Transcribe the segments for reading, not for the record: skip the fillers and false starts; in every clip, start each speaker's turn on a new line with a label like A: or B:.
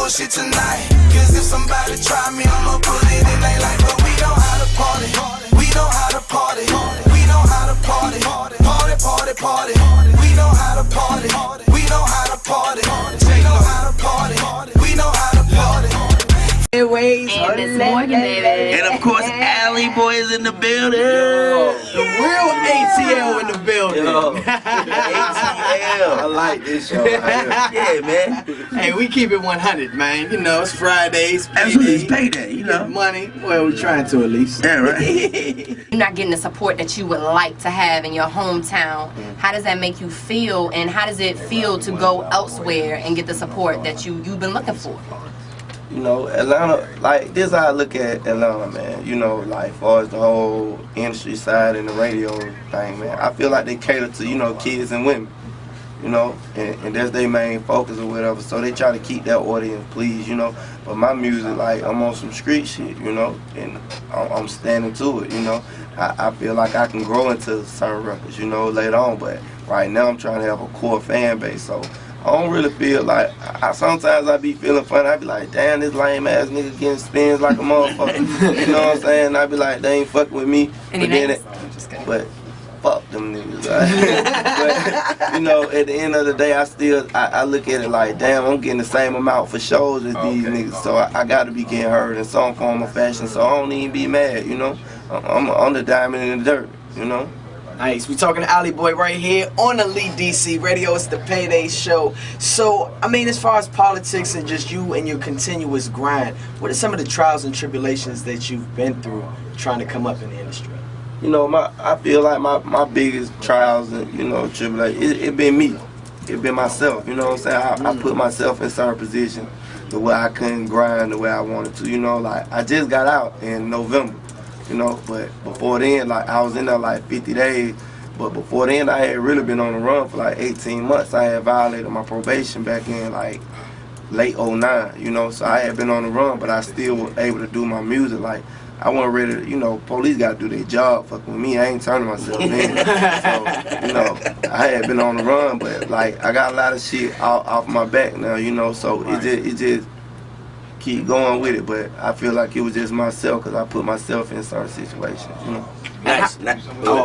A: bullshit tonight. Cause if somebody try me, I'ma put it in they life. But we know how to party. We know how to party. We know how to party. Party, party, party. We know how to party. We know how to party. We know how to party. We know how to party.
B: Ways,
C: and Morgan, baby.
D: And of course, Alley Boy is in the building.
B: The real ATL in the building.
D: ATL.
E: I like this show. Yeah,
D: man.
B: Hey, we keep it 100, man. You know, it's Fridays.
D: Absolutely, it's payday. You know,
B: money. Well, we're trying to at least.
D: Yeah, right.
C: You're not getting the support that you would like to have in your hometown. How does that make you feel, and how does it feel to go elsewhere and get the support that you've been looking for?
E: You know, Atlanta, like, this how I look at Atlanta, man. You know, like, as far as the whole industry side and the radio thing, man. I feel like they cater to, you know, kids and women, you know, and that's their main focus or whatever. So they try to keep that audience pleased, you know. But my music, like, I'm on some street shit, you know, and I'm standing to it, you know. I feel like I can grow into certain records, you know, later on. But right now I'm trying to have a core fan base, so I don't really feel like, sometimes I be feeling funny. I be like, damn, this lame ass nigga getting spins like a motherfucker. You know what I'm saying? I be like, they ain't fucking with me. But fuck them niggas. Right? But, you know, at the end of the day, I look at it like, damn, I'm getting the same amount for shows as these niggas. So I gotta be getting heard in some form of fashion. So I don't even be mad, you know? I'm the diamond in the dirt, you know?
B: Nice. We talking to Alley Boy right here on Elite DC Radio. It's the Payday Show. So, I mean, as far as politics and just you and your continuous grind, what are some of the trials and tribulations that you've been through trying to come up in the industry?
E: You know, I feel like my biggest trials and, you know, tribulations, it been me. It been myself, you know what I'm saying? I put myself in certain positions the way I couldn't grind the way I wanted to, you know, like, I just got out in November. You know, but before then, like, I was in there like 50 days, but before then I had really been on the run for like 18 months. I had violated my probation back in like late '09, you know, so I had been on the run, but I still was able to do my music. Like, I wasn't ready to, you know, police got to do their job fucking with me. I ain't turning myself in. So, you know, I had been on the run, but like, I got a lot of shit off my back now, you know, so it just keep going with it, but I feel like it was just myself because I put myself in certain situations, you know.
D: Nice.
B: I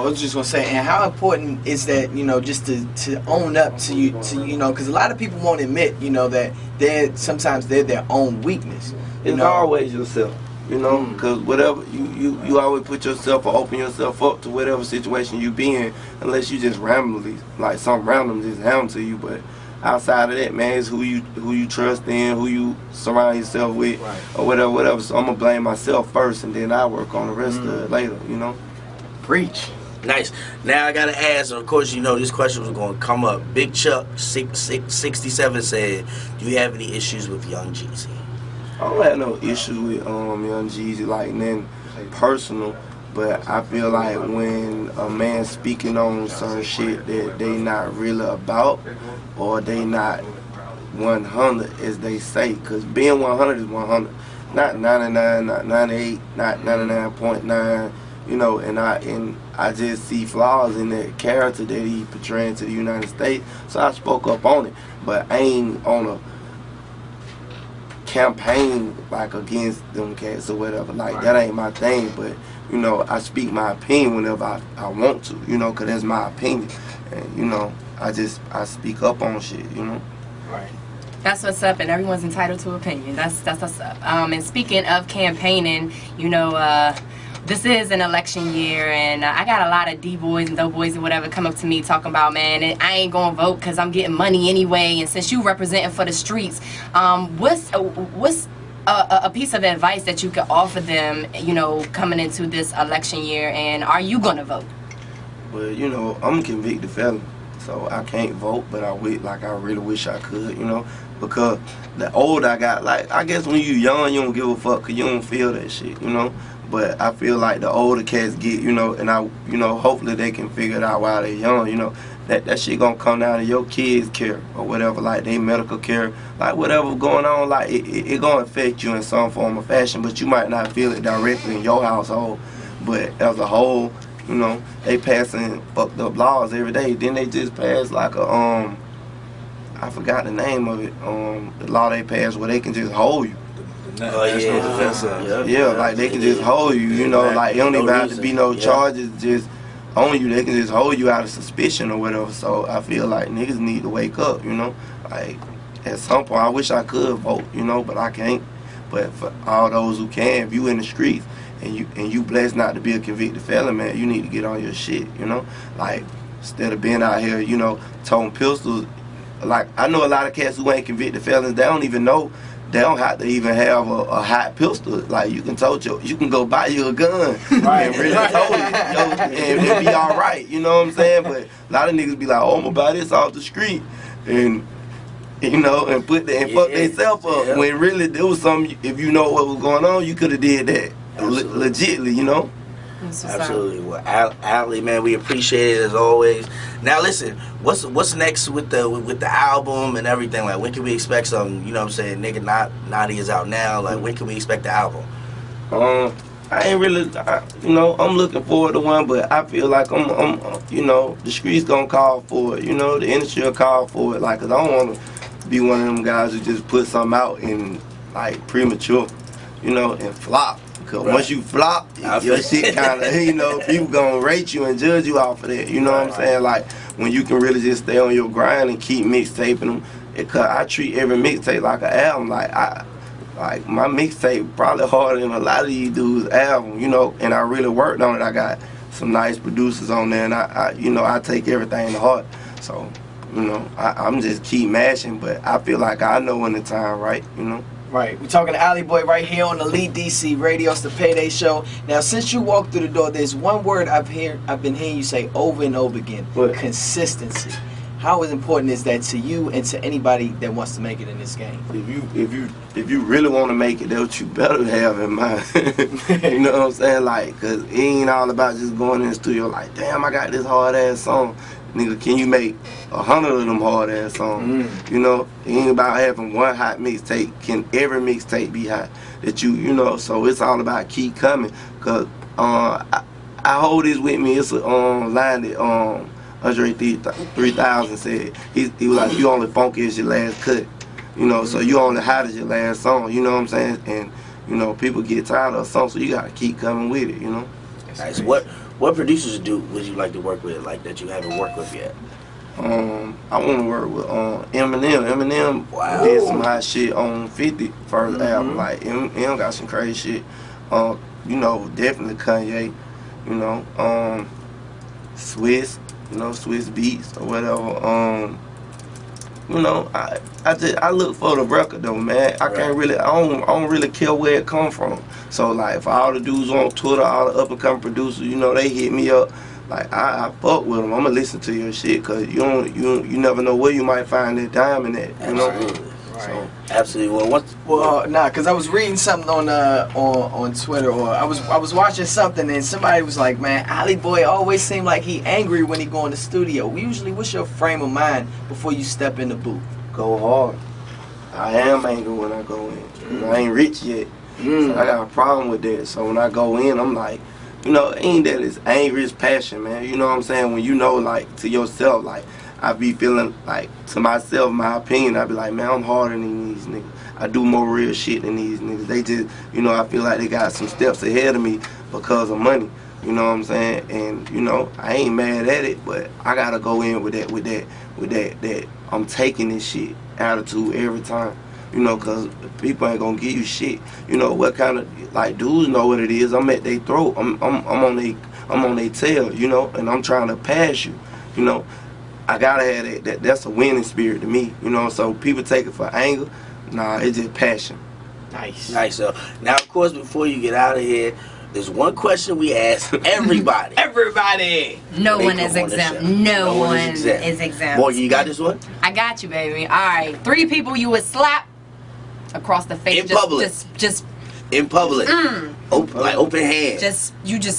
B: was just gonna say, and how important is that, you know, just to own up to you know, because a lot of people won't admit, you know, that sometimes they're their own weakness.
E: It's always yourself, you know, because whatever you always put yourself or open yourself up to whatever situation you be in, unless you just randomly, like, something random just happen to you. But outside of that, man, it's who you trust in, who you surround yourself with, or whatever. So I'm gonna blame myself first, and then I work on the rest of it later, you know.
B: Preach.
D: Nice. Now I gotta ask, and of course, you know this question was gonna come up. Big Chuck 67 said, "Do you have any issues with Young Jeezy?"
E: I don't have no issue with Young Jeezy, like, nothing personal. But I feel like when a man speaking on certain shit that they not really about, or they not 100 as they say, because being 100 is 100, not 99, not 98, not 99.9, you know. And I just see flaws in that character that he portraying to the United States, so I spoke up on it. But I ain't on a campaign like against them cats or whatever. Like, that ain't my thing. But you know, I speak my opinion whenever I want to, you know, because that's my opinion. And, you know, I speak up on shit, you know.
B: Right.
C: That's what's up, and everyone's entitled to opinion. That's what's up. And speaking of campaigning, you know, this is an election year, and I got a lot of D-boys and dope-boys and whatever come up to me talking about, man, I ain't gonna vote because I'm getting money anyway, and since you representing for the streets, what's a piece of advice that you could offer them, you know, coming into this election year, and are you gonna vote?
E: Well, you know, I'm a convicted felon, so I can't vote, but I really wish I could, you know, because the older I got, like, I guess when you young, you don't give a fuck because you don't feel that shit, you know. But I feel like the older cats get, you know, and you know, hopefully they can figure it out while they're young, you know. That shit gonna come down to your kids' care or whatever, like they medical care, like whatever going on, like it gonna affect you in some form or fashion, but you might not feel it directly in your household. But as a whole, you know, they passing fucked up laws every day. Then they just passed like a I forgot the name of it. The law they passed where they can just hold you.
D: Oh yeah,
E: Yeah, like they can just hold you, you know, like it don't even have to be no charges just on you. They can just hold you out of suspicion or whatever. So I feel like niggas need to wake up, you know. Like at some point I wish I could vote, you know, but I can't. But for all those who can, if you in the streets and you blessed not to be a convicted felon, man, you need to get on your shit, you know. Like instead of being out here, you know, toting pistols. Like I know a lot of cats who ain't convicted felons, they don't even know. They don't have to even have a hot pistol. Like you can you can go buy you a gun and really tote it, and be all right. You know what I'm saying? But a lot of niggas be like, oh, I'm gonna buy this off the street, and you know, and fuck themselves up. When really there was something. If you know what was going on, you could have did that legitly. You know.
D: Absolutely. Well, Allie, man, we appreciate it as always. Now, listen, what's next with the album and everything? Like, when can we expect something? You know what I'm saying? Nigga, Naughty is out now. Like, when can we expect the album?
E: I ain't really, you know, I'm looking forward to one, but I feel like I'm you know, the streets gonna call for it. You know, the industry will call for it. Like, 'cause I don't want to be one of them guys who just put something out in like premature, you know, and flop. Cause once you flop, your shit kind of, you know, people gonna rate you and judge you off of that. You know what I'm saying? Like when you can really just stay on your grind and keep mixtaping them. Cause I treat every mixtape like an album. Like my mixtape probably harder than a lot of these dudes' album. You know, and I really worked on it. I got some nice producers on there, and I you know, I take everything to heart. So, you know, I'm just keep mashing. But I feel like I know when the time right. You know.
B: Right, we're talking to Alley Boy right here on the Lead DC Radio. It's the Payday Show. Now, since you walked through the door, there's one word I've been hearing you say over and over again:
E: what?
B: Consistency. How important is that to you and to anybody that wants to make it in this game?
E: If you really want to make it, that's what you better have in mind. You know what I'm saying? Like, cause it ain't all about just going in the studio like, damn, I got this hard ass song. Nigga, can you make 100 of them hard ass songs? You know, it ain't about having one hot mixtape. Can every mixtape be hot? That you know, so it's all about keep coming. Cause I hold this with me. It's a line that Andre 3000 said. He was like, you only funky as your last cut. You know, so you only hot as your last song. You know what I'm saying? And you know, people get tired of a song, so you gotta keep coming with it. You know.
D: Nice. What producers would you like to work with, like that you haven't worked with yet?
E: I want to work with Eminem. Eminem did some hot shit on 50 first album. Like Eminem got some crazy shit. You know, definitely Kanye. You know, Swiss. You know, Swiss Beats or whatever. You know, I look for the record though, man. I can't really, I don't really care where it come from. So like, for all the dudes on Twitter, all the up and coming producers, you know, they hit me up. Like I fuck with them. I'ma listen to your shit, cause you never know where you might find that diamond at. You know.
D: Absolutely.
B: Right.
D: So absolutely.
B: Well, cause I was reading something on Twitter, or I was watching something, and somebody was like, "Man, Alley Boy always seemed like he angry when he go in the studio." Usually, what's your frame of mind before you step in the booth?
E: Go hard. I am angry when I go in. I ain't rich yet. So I got a problem with that. So when I go in, I'm like, you know, ain't that it's angry, it's passion, man. You know what I'm saying? When you know, like, to yourself, like, I be feeling like, to myself, my opinion, I be like, man, I'm harder than these niggas. I do more real shit than these niggas. They just, you know, I feel like they got some steps ahead of me because of money. You know what I'm saying? And, you know, I ain't mad at it, but I gotta go in with that I'm taking this shit attitude every time. You know, cause people ain't gonna give you shit. You know what kind of, like, dudes know what it is. I'm at their throat. I'm on their tail. You know, and I'm trying to pass you. You know, I gotta have that. That's a winning spirit to me. You know, so people take it for anger. Nah, it's just passion.
D: Nice. So now, of course, before you get out of here, there's one question we ask everybody.
B: Everybody.
C: No one is exempt. No one is exempt.
D: Boy, you got this one?
C: I got you, baby. All right. 3 people you would slap across the face.
D: In public.
C: Just
D: in public. Like open hand.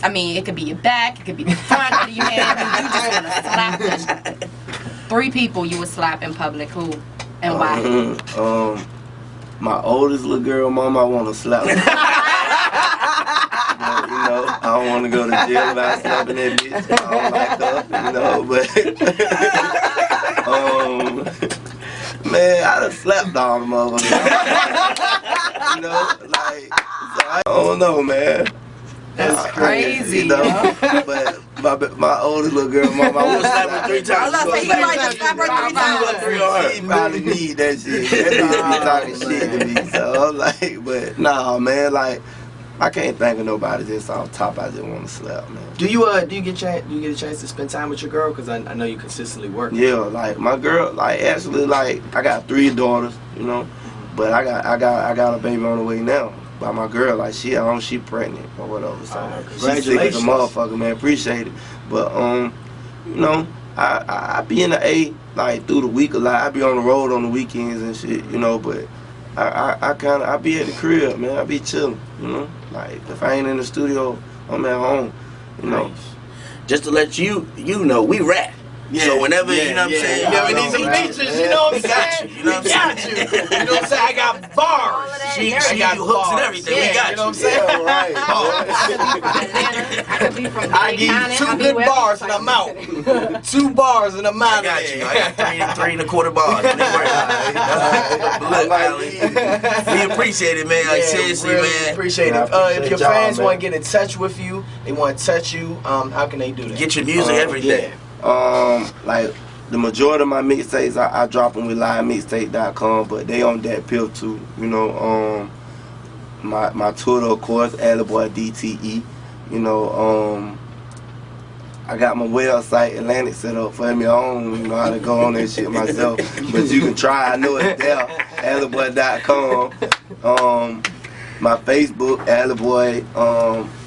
C: I mean, it could be your back, it could be the front of your hand. You just want to slap them. 3 people you would slap in public. Who and why?
E: My oldest little girl mama, I want to slap her. But, you know, I don't want to go to jail about slapping that bitch. I don't like her, you know, but Man, I done slept on the motherfucker. You know, like, so I don't know, man.
C: That's crazy,
E: You know? But my oldest little girl, mama, I was slapping 3 times.
C: I was like, he might just slap her 3 times.
E: She probably need that shit. That bitch be talking shit to me. So I'm like, but nah, man, like, I can't think of nobody just off top. I just want to slap, man.
B: Do you get a chance to spend time with your girl? Cause I know you consistently work.
E: Yeah, like my girl, like actually, like I got 3 daughters, you know, but I got a baby on the way now. By my girl, like she pregnant or whatever. So she's sick as a motherfucker, man. Appreciate it. But you know, I be in the A like through the week a lot. I be on the road on the weekends and shit, you know. But I be at the crib, man. I be chilling, you know. Like if I ain't in the studio, I'm at home, you know.
D: Just to let you know, we rap.
B: Yeah,
D: so whenever,
B: yeah,
D: you know what I'm saying?
B: You ever need some features, you know what I'm saying?
D: You know what I'm saying?
B: You know what I'm saying? I got bars.
D: She got hooks and everything. We got
B: you. know what I'm saying?
E: Right.
C: I could be from
B: I give you 2 good bars and I'm out. 2 bars and I'm out.
D: I got you. I got 3 1/4 bars. Look, Ali, we appreciate it, man. Like, seriously,
B: really
D: man.
B: Appreciate it.
E: Yeah, I appreciate
B: If your
E: y'all,
B: fans
E: man.
B: want to get in touch with you, they want to touch you, how can they do that?
D: Get your music, everything.
E: Like the majority of my mixtapes, I drop them with livemixtape.com, but they on that pill too. You know, my Twitter, of course, Aliboy DTE. You know, I got my website Atlantic set up for me. I don't know how to go on that shit myself, but you can try. I know it's there. Aliboy.com. My Facebook, Aliboy.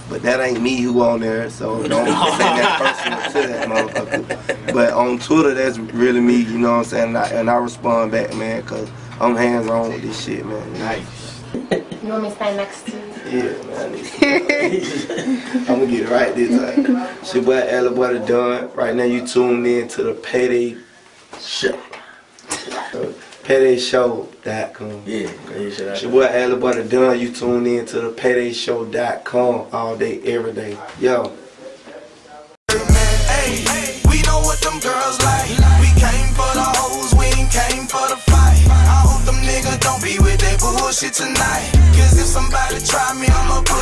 E: But that ain't me who on there, so don't say that personal to that motherfucker. But on Twitter, that's really me, you know what I'm saying? And I respond back, man, because I'm hands-on with this shit, man.
B: Nice.
C: You want me to stand next to you?
E: Yeah, man. I'm going to get it right this time. It's your boy Aliboy the Don. Right now, you tuned in to the Payday Show. PaydayShow.com.
D: Yeah,
E: It's your boy Aliboy the Don. You tune in to the PaydayShow.com all day, every day. Yo.
A: Hey, we know what them girls like. We came for the hoes, we ain't came for the fight. I hope them niggas don't be with that bullshit tonight. Cause if somebody try me, I'ma put